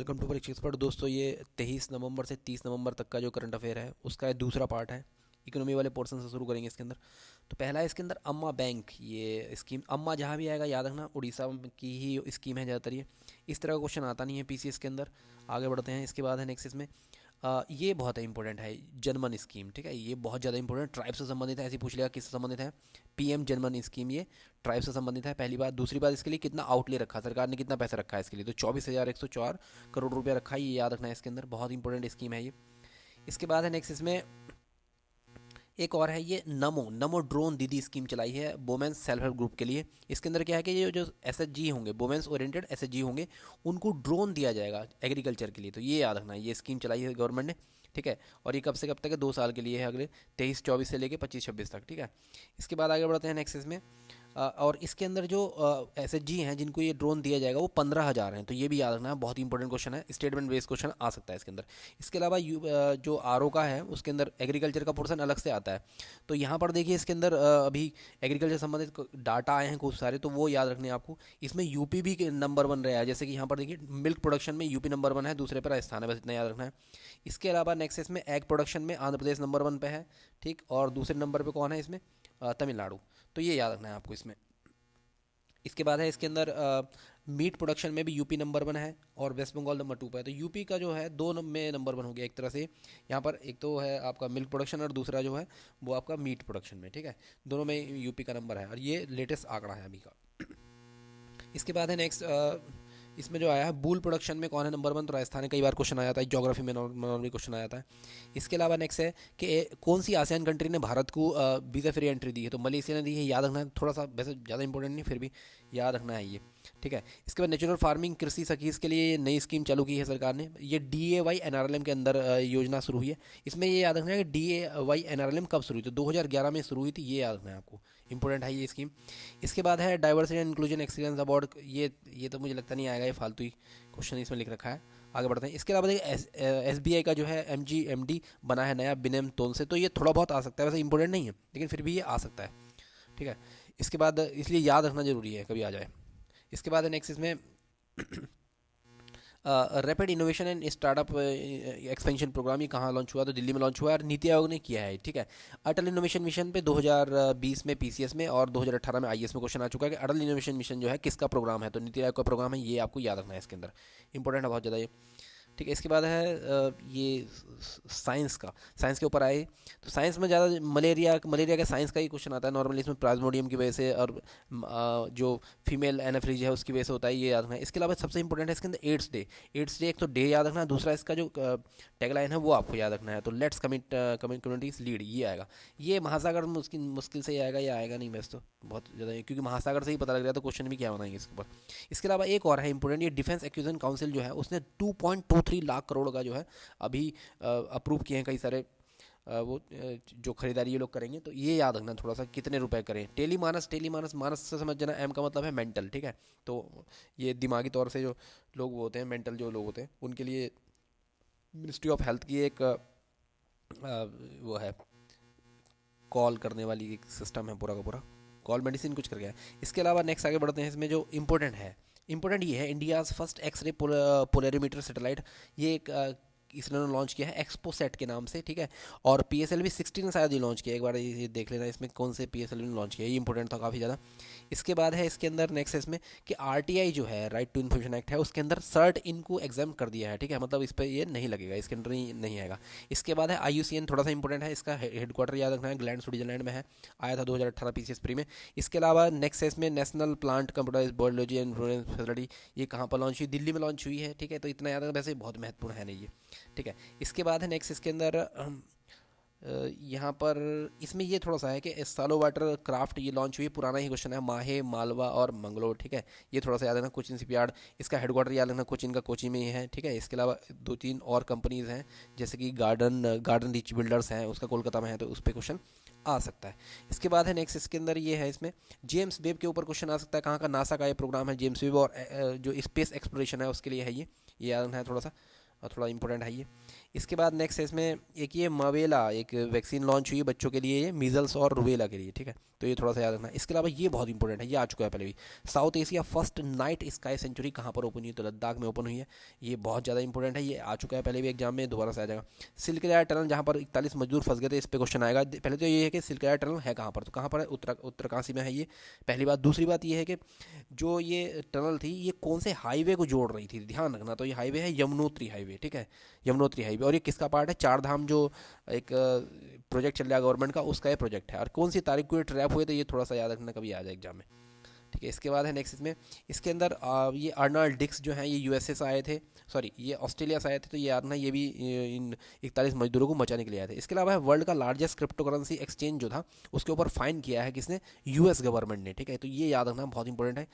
Welcome to परीक्षा expert. दोस्तों, ये 23 नवंबर से 30 नवंबर तक का जो करंट अफेयर है उसका ये दूसरा पार्ट है। इकोनॉमी वाले पोर्शन से शुरू करेंगे इसके अंदर। तो पहला है इसके अंदर अम्मा बैंक। ये स्कीम अम्मा जहाँ भी आएगा याद रखना उड़ीसा की ही स्कीम है ज़्यादातर। ये इस तरह का क्वेश्चन आता नहीं है पीसीएस के अंदर। आगे बढ़ते हैं। इसके बाद है नेक्स्ट इसमें ये बहुत इंपॉर्टेंट है, जनमन स्कीम। ठीक है, ये बहुत ज़्यादा इंपॉर्टेंट, ट्राइब से संबंधित है। ऐसे पूछ लिया किससे संबंधित है, पीएम जनमन स्कीम ये ट्राइब से संबंधित है, पहली बात। दूसरी बात, इसके लिए कितना आउटले रखा सरकार ने, कितना पैसा रखा है इसके लिए, तो 24,104 करोड़ रुपया रखा है। ये याद रखना है इसके अंदर, बहुत इंपॉर्टेंट स्कीम है ये। इसके बाद है नेक्स्ट इसमें एक और है, ये नमो नमो ड्रोन दीदी स्कीम चलाई है वुमेन्स सेल्फ हेल्प ग्रुप के लिए। इसके अंदर क्या है कि ये जो एसएचजी होंगे, वुमेन्स ओरिएंटेड एसएचजी होंगे, उनको ड्रोन दिया जाएगा एग्रीकल्चर के लिए। तो ये याद रखना है, ये स्कीम चलाई है गवर्नमेंट ने। ठीक है, और ये कब से कब तक है, 2 साल के लिए है, अगले 23-24 से लेके 25-26 तक। ठीक है, इसके बाद आगे बढ़ते हैं नेक्स्ट इसमें। और इसके अंदर जो एसएचजी हैं जिनको ये ड्रोन दिया जाएगा वो 15,000 हैं। तो ये भी याद रखना है, बहुत इंपॉर्टेंट क्वेश्चन है, स्टेटमेंट बेस्ड क्वेश्चन आ सकता है इसके अंदर। इसके अलावा जो आरओ का है उसके अंदर एग्रीकल्चर का पोर्शन अलग से आता है। तो यहाँ पर देखिए इसके अंदर अभी एग्रीकल्चर संबंधित डाटा आए हैं खूब सारे, तो वो याद रखने हैं आपको। इसमें यूपी भी नंबर 1 रहा है, जैसे कि यहाँ पर देखिए मिल्क प्रोडक्शन में यूपी नंबर 1 है, दूसरे पर राजस्थान है, बस इतना याद रखना है। इसके अलावा नेक्स्ट इसमें एग प्रोडक्शन में आंध्र प्रदेश नंबर 1 पे है। ठीक, और दूसरे नंबर पे कौन है इसमें, तमिलनाडु। तो ये याद रखना है आपको इसमें। इसके बाद है इसके अंदर मीट प्रोडक्शन में भी यूपी नंबर 1 है और वेस्ट बंगाल नंबर 2 पर है। तो यूपी का जो है में नंबर 1 हो गया एक तरह से। यहाँ पर एक तो है आपका मिल्क प्रोडक्शन और दूसरा जो है वो आपका मीट प्रोडक्शन में। ठीक है, दोनों में यूपी का नंबर है और ये लेटेस्ट आंकड़ा है अभी का। इसके बाद है नेक्स्ट इसमें जो आया है बूल प्रोडक्शन में कौन है नंबर 1, तो राजस्थान है। कई बार क्वेश्चन आ जाता है, ज्योग्राफी में नॉर्मली क्वेश्चन आ जाता है। इसके अलावा नेक्स्ट है कि कौन सी आसियान कंट्री ने भारत को वीज़ा फ्री एंट्री दी है, तो मलेशिया ने दी है। याद रखना है, थोड़ा सा वैसे ज़्यादा इंपॉर्टेंट नहीं, फिर भी याद रखना है ये। ठीक है, इसके बाद नेचुरल फार्मिंग कृषि सखी, इसके लिए नई स्कीम चालू की है सरकार ने। ये DAY NRLM के अंदर योजना शुरू हुई है। इसमें ये याद रखना है कि DAY NRLM कब शुरू हुई, तो 2011 में शुरू हुई थी। ये याद रखना है आपको, इंपॉर्टेंट है ये स्कीम। इसके बाद है diversity and inclusion excellence award. ये तो मुझे लगता नहीं आएगा, ये फालतू ही क्वेश्चन इसमें लिख रखा है। आगे बढ़ते हैं। इसके अलावा देखिए SBI का जो है MGMD बना है नया बिनेम तोल से, तो ये थोड़ा बहुत आ सकता है, वैसे इंपॉर्टेंट नहीं है लेकिन फिर भी ये आ सकता है। ठीक है, इसके बाद इसलिए याद रखना जरूरी है, कभी आ जाए। इसके बाद नेक्स्ट इसमें rapid innovation and startup expansion program, ये कहाँ लॉन्च हुआ, तो दिल्ली में लॉन्च हुआ है और नीति आयोग ने किया है। ठीक है, अटल इनोवेशन मिशन पे 2020 में पीसीएस में और 2018 में आईएएस में क्वेश्चन आ चुका है कि अटल इनोवेशन मिशन जो है किसका प्रोग्राम है, तो नीति आयोग का प्रोग्राम है। ये आपको याद रखना है इसके अंदर, इंपॉर्टेंट है बहुत ज़्यादा ये। ठीक है, इसके बाद है ये साइंस के ऊपर आए। तो साइंस में ज़्यादा मलेरिया का साइंस का ही क्वेश्चन आता है नॉर्मली, इसमें प्लाज्मोडियम की वजह से और जो फीमेल एनाफ्रीज है उसकी वजह से होता है, ये याद रखना है। इसके अलावा सबसे इंपॉर्टेंट है इसके अंदर एड्स डे एक तो डे याद रखना है, दूसरा इसका जो टैगलाइन है वो आपको याद रखना है, तो लेट्स कम्युनिटीज लीड, ये आएगा। ये महासागर मुश्किल मुश्किल से आएगा, ये आएगा नहीं वैसे तो बहुत ज़्यादा, क्योंकि महासागर से ही पता लग रहा है, तो क्वेश्चन भी क्या बनाएंगे इसके ऊपर। इसके अलावा एक और है इंपॉर्टेंट, ये डिफेंस एक्विजिशन काउंसिल जो है उसने 2.23 लाख करोड़ का जो है अभी अप्रूव किए हैं कई सारे जो खरीदारी ये लोग करेंगे। तो ये याद रखना थोड़ा सा, कितने रुपए करें। टेलीमानस मानस से समझ जाना, एम का मतलब है मेंटल। ठीक है, तो ये दिमागी तौर से जो लोग वो होते हैं, मेंटल जो लोग होते हैं, उनके लिए मिनिस्ट्री ऑफ हेल्थ की एक वो है, कॉल करने वाली एक सिस्टम है पूरा का पूरा, कॉल मेडिसिन कुछ कर गया है। इसके अलावा नेक्स्ट आगे बढ़ते हैं। इसमें जो इंपॉर्टेंट ये है, India's first X ray polarimeter satellite. ये एक इसने लॉन्च किया है एक्सपोसेट के नाम से। ठीक है, और PSLV 16 ने शायद ये लॉन्च किया, एक बार ये देख लेना इसमें कौन से PSLV ने लॉन्च किया, ये इंपॉर्टेंट था काफ़ी ज़्यादा। इसके बाद है इसके अंदर नेक्स्ट इसमें कि RTI जो है, राइट टू इन्फॉर्मेशन एक्ट है, उसके अंदर सर्ट इनको एग्जाम कर दिया है। ठीक है, मतलब इस पर ये नहीं लगेगा, इसके अंदर नहीं आएगा। इसके बाद है IUCN, थोड़ा सा इंपॉर्टेंट है, इसका हेडक्वार्टर याद रखना है, ग्लैंड स्विट्जरलैंड में है, आया था 2018 PCS प्री में। इसके अलावा नेक्स्ट है इसमें national plant computerize biology and fluorescence facility, ये कहाँ पर लॉन्च हुई, दिल्ली में लॉन्च हुई है। ठीक है, तो इतना याद है, वैसे बहुत महत्वपूर्ण है नहीं ये। ठीक है, इसके बाद है नेक्स्ट इसके अंदर यहाँ पर इसमें ये थोड़ा सा है कि सालो वाटर क्राफ्ट ये लॉन्च हुई, पुराना ही क्वेश्चन है, माहे मालवा और मंगलोर। ठीक है, ये थोड़ा सा याद रखना। कोचिन शिपयार्ड, इसका हेडक्वार्टर याद रखना, कोचिन का कोची में ही है। ठीक है, इसके अलावा 2-3 और कंपनीज हैं, जैसे कि गार्डन रिच बिल्डर्स हैं, उसका कोलकाता में है, तो उस पर क्वेश्चन आ सकता है। इसके बाद है नेक्स्ट इसके अंदर ये है, इसमें जेम्स वेब के ऊपर क्वेश्चन आ सकता है, कहाँ का, नासा का ये प्रोग्राम है जेम्स वेब, और जो स्पेस एक्सप्लोरेशन है उसके लिए है ये याद रखना है थोड़ा सा। और थोड़ा इंपॉर्टेंट है ये। इसके बाद नेक्स्ट है इसमें एक ये मवेला एक वैक्सीन लॉन्च हुई है बच्चों के लिए, ये मीजल्स और रुबेला के लिए, ठीक है, तो ये थोड़ा सा याद रखना है। इसके अलावा ये बहुत इंपॉर्टेंट है, ये आ चुका है पहले भी, south Asia first night sky sanctuary कहाँ पर ओपन हुई, तो लद्दाख में ओपन हुई है। ये बहुत ज़्यादा इंपॉर्टेंट है, ये आ चुका है पहले भी एग्जाम में, दोबारा से आ जाएगा। सिल्क एयर टनल जहाँ पर 41 मजदूर फंस गए थे, इस पर क्वेश्चन आएगा। पहले तो ये है कि सिल्क एयर टनल है कहाँ पर, तो कहाँ पर है, उत्तरकाशी में है ये, पहली बात। दूसरी बात ये है कि जो ये टनल थी ये कौन से हाईवे को जोड़ रही थी, ध्यान रखना, तो ये हाईवे है यमुनोत्री हाईवे, ठीक है, यमुनोत्री हाईवे। और ये किसका पार्ट है, चार धाम जो एक प्रोजेक्ट चल रहा है गवर्नमेंट का, उसका ये प्रोजेक्ट है। और कौन सी तारीख को ये ट्रैप हुए, तो ये थोड़ा सा याद रखना, कभी आ जाए एग्जाम में, ठीक है। इसके बाद है नेक्स्ट इसमें, इसके अंदर ये अर्नल्ड डिक्स जो हैं ये यूएसए से आए थे, सॉरी ये ऑस्ट्रेलिया से आए थे, तो ये याद ना, ये भी इन 41 मजदूरों को बचाने के लिए आए थे। इसके अलावा है वर्ल्ड का लार्जेस्ट क्रिप्टो करेंसी एक्सचेंज जो था उसके ऊपर फाइन किया है किसने, यूएस गवर्नमेंट ने, ठीक है, तो ये याद रखना बहुत इंपॉर्टेंट है,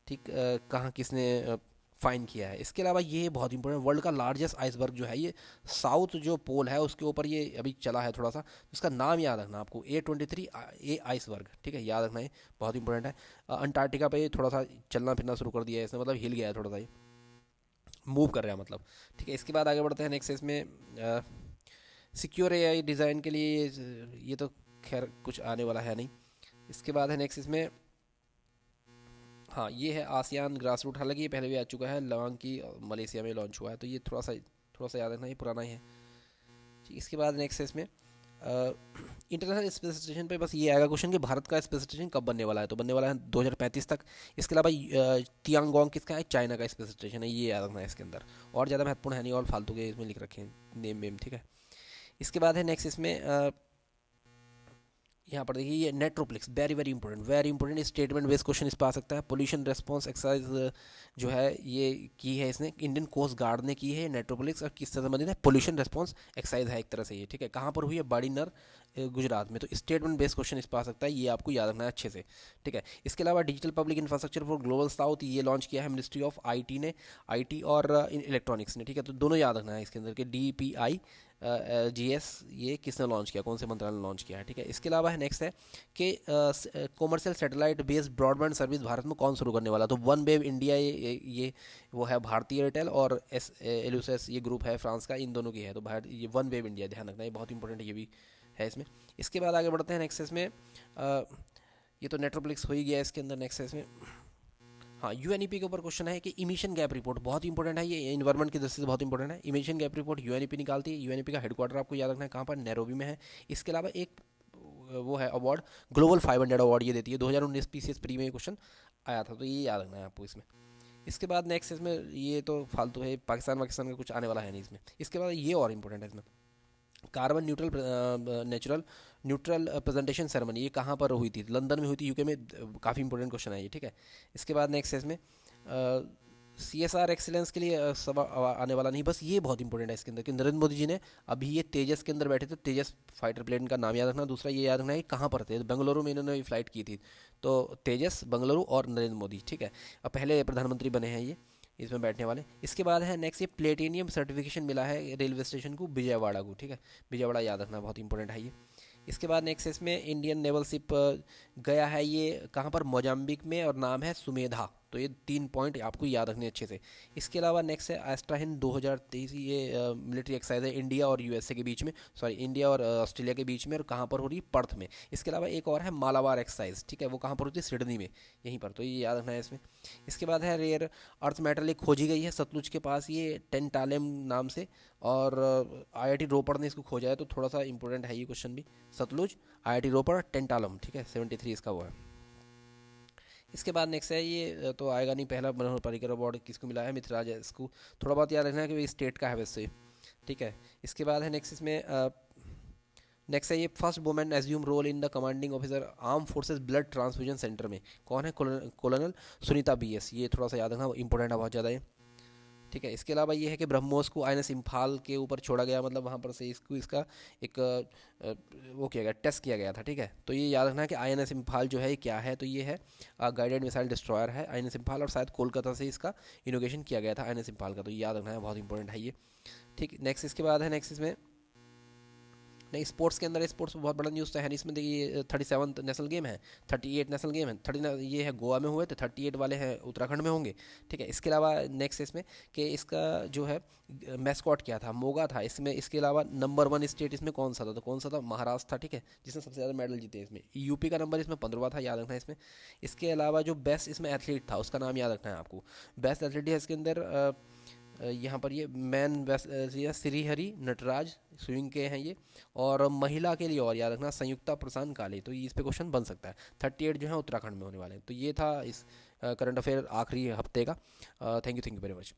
ठीक। कहाँ किसने फाइन किया है। इसके अलावा ये बहुत इंपॉर्टेंट, वर्ल्ड का लार्जेस्ट आइसबर्ग जो है ये साउथ जो पोल है उसके ऊपर ये अभी चला है थोड़ा सा, उसका नाम याद रखना आपको, A23 ए आइसबर्ग, ठीक है, याद रखना है, बहुत इंपॉर्टेंट है। अंटार्कटिका पे ये थोड़ा सा चलना फिरना शुरू कर दिया है इसने, मतलब हिल गया है थोड़ा सा, ये मूव कर रहा है मतलब, ठीक है। इसके बाद आगे बढ़ते हैं नेक्स्ट इसमें, सिक्योर एआई डिज़ाइन के लिए ये तो खैर कुछ आने वाला है नहीं। इसके बाद है नेक्स्ट इसमें, हाँ ये है आसियान ग्रास रूट, हालांकि ये पहले भी आ चुका है, लवांग की मलेशिया में लॉन्च हुआ है, तो ये थोड़ा सा याद रखना, ये पुराना ही है। इसके बाद नेक्स्ट है इसमें इंटरनेशनल स्पेस स्टेशन पे बस ये आएगा क्वेश्चन कि भारत का स्पेस स्टेशन कब बनने वाला है, तो बनने वाला है 2035 तक। इसके अलावा तियांगोंग किसका है, चाइना का स्पेस स्टेशन है, ये याद रखना है इसके अंदर, और ज़्यादा महत्वपूर्ण है नहीं, और फालतू के इसमें लिख रखे हैं नेम वेम, ठीक है। इसके बाद है नेक्स्ट इसमें यहाँ पर देखिए ये नेट्रोप्लिक्स, very important statement based question इस पर आ सकता है। पोल्यूशन रेस्पॉन्स एक्सरसाइज जो है ये की है इसने, इंडियन कोस्ट गार्ड ने की है नेट्रोप्लिक्स, और किससे संबंधित है, पोल्यूशन रेस्पॉन्स एक्सरसाइज है एक तरह से ये, ठीक है। कहाँ पर हुई है, बाड़ीनर गुजरात में, तो स्टेटमेंट बेस्ड क्वेश्चन इस पर आ सकता है, ये आपको याद रखना है अच्छे से, ठीक है। इसके अलावा digital public infrastructure for global south ये लॉन्च किया है मिनिस्ट्री ऑफ आईटी ने, आईटी और इलेक्ट्रॉनिक्स ने, ठीक है, तो दोनों याद रखना है इसके अंदर के, DPI GS ये किसने लॉन्च किया, कौन से मंत्रालय ने लॉन्च किया है, ठीक है। इसके अलावा है नेक्स्ट है कि commercial satellite based broadband service Bharat में कौन शुरू करने वाला, तो वन वेव इंडिया ये वो है भारतीय एयरटेल, और एलुसेस ये ग्रुप है फ्रांस का, इन दोनों की है, तो ये वन वेव इंडिया, ध्यान रखना, ये बहुत इंपॉर्टेंट ये भी है इसमें। इसके बाद आगे बढ़ते हैं नेक्स्ट इसमें, ये तो नेट्रोप्लिक्स हो ही गया, इसके अंदर नेक्स्ट इसमें, हाँ यूएनईपी के ऊपर क्वेश्चन है कि इमिशन गैप रिपोर्ट बहुत इंपॉर्टेंट है, ये एनवायरमेंट की दृष्टि से बहुत इंपॉर्टेंट है। इमिशन गैप रिपोर्ट यूएनईपी निकालती है, यूएनईपी का हेडक्वार्टर आपको याद रखना है कहाँ पर, नैरोबी में है। इसके अलावा एक वो है अवार्ड, ग्लोबल 500 अवार्ड ये देती है, 2019 PCS प्री में क्वेश्चन आया था, तो ये याद रखना है आपको इसमें। इसके बाद नेक्स्ट इसमें, ये तो फालतू है, पाकिस्तान का कुछ आने वाला है नहीं इसमें। इसके बाद ये और इंपॉर्टेंट है इसमें, carbon natural neutral presentation ceremony ये कहाँ पर हुई थी, लंदन में हुई थी, यूके में, काफ़ी इंपॉर्टेंट क्वेश्चन है ये, ठीक है। इसके बाद नेक्स्ट है इसमें CSR एक्सीलेंस के लिए सब आने वाला नहीं, बस ये बहुत इंपॉर्टेंट है इसके अंदर कि नरेंद्र मोदी जी ने अभी ये तेजस के अंदर बैठे थे, तेजस फाइटर प्लेन का नाम याद रखना। दूसरा ये याद रखना है कि कहाँ पर थे, बेंगलुरु में इन्होंने फ्लाइट की थी, तो तेजस बेंगलुरु और नरेंद्र मोदी, ठीक है, अब पहले प्रधानमंत्री बने हैं ये इसमें बैठने वाले। इसके बाद है नेक्स्ट, ये प्लेटिनियम सर्टिफिकेशन मिला है रेलवे स्टेशन को विजयवाड़ा को, ठीक है, विजयवाड़ा याद रखना बहुत इंपॉर्टेंट है ये। इसके बाद नेक्स्ट इसमें इंडियन नेवल शिप गया है ये कहाँ पर, मोजाम्बिक में, और नाम है सुमेधा, तो ये 3 पॉइंट आपको याद रखने अच्छे से। इसके अलावा नेक्स्ट है एस्ट्रा हिंद 2023, ये मिलिट्री एक्सरसाइज है इंडिया और यूएसए के बीच में, सॉरी इंडिया और ऑस्ट्रेलिया के बीच में, और कहाँ पर हो रही है, पर्थ में। इसके अलावा एक और है मालाबार एक्सरसाइज, ठीक है, वो कहाँ पर होती है, सिडनी में, यहीं पर, तो ये याद रखना है इसमें। इसके बाद है रेयर अर्थ मेटल एक खोजी गई है सतलुज के पास, ये टेंटालेम नाम से, और IIT रोपड़ ने इसको खोजा है, तो थोड़ा सा इंपॉर्टेंट है ये क्वेश्चन भी, सतलुज IIT रोपड़ टेंटालम, ठीक है, 73 इसका वो है। इसके बाद नेक्स्ट है, ये तो आएगा नहीं, पहला मनोहर पर्रिकर अवार्ड किसको मिला है, मिथराज है, इसको थोड़ा बहुत याद रखना है कि स्टेट का है वैसे, ठीक है। इसके बाद है नेक्स्ट इसमें, नेक्स्ट है ये first women assume role in the commanding officer arm forces blood transfusion centre में, कौन है, कॉलोनल सुनीता BS, ये थोड़ा सा याद रखना, इंपॉर्टेंट है बहुत ज़्यादा ये, ठीक है। इसके अलावा ये है कि ब्रह्मोस को INS इम्फाल के ऊपर छोड़ा गया, मतलब वहाँ पर से इसका एक वो किया गया, टेस्ट किया गया था, ठीक है, तो ये याद रखना है कि INS इम्फाल जो है ये क्या है, तो ये है गाइडेड मिसाइल डिस्ट्रॉयर है INS इम्फाल, और शायद कोलकाता से इसका इनोवेशन किया गया था INS इम्फाल का, तो ये याद रखना है बहुत इंपॉर्टेंट है ये, ठीक। नेक्स्ट इसके बाद है नेक्स्ट इसमें नहीं, स्पोर्ट्स के अंदर स्पोर्ट्स बहुत बड़ा न्यूज़ तो है नहीं इसमें। देखिए 37 नेशनल गेम है, 38 नेशनल गेम है, 30 ये है गोवा में हुए थे, 38 वाले हैं उत्तराखंड में होंगे। ठीक है, इसके अलावा नेक्स्ट इसमें कि इसका जो है मैस्कॉट क्या था, मोगा था इसमें। इसके अलावा नंबर 1 स्टेट इसमें कौन सा था, तो कौन सा था, महाराष्ट्र था। ठीक है, जिसने सबसे ज़्यादा मेडल जीते इसमें। यूपी का नंबर इसमें 15वां था, याद रखना है इसमें। इसके अलावा जो बेस्ट इसमें एथलीट था उसका नाम याद रखना है आपको। बेस्ट एथलीट है इसके अंदर यहाँ पर ये मैन वेस्ट ये श्रीहरि नटराज स्विंग के हैं ये। और महिला के लिए और याद रखना संयुक्ता प्रसान काले, तो ये इस पे क्वेश्चन बन सकता है। 38 जो है उत्तराखंड में होने वाले हैं। तो ये था इस करंट अफेयर आखिरी हफ्ते का। Thank you very much.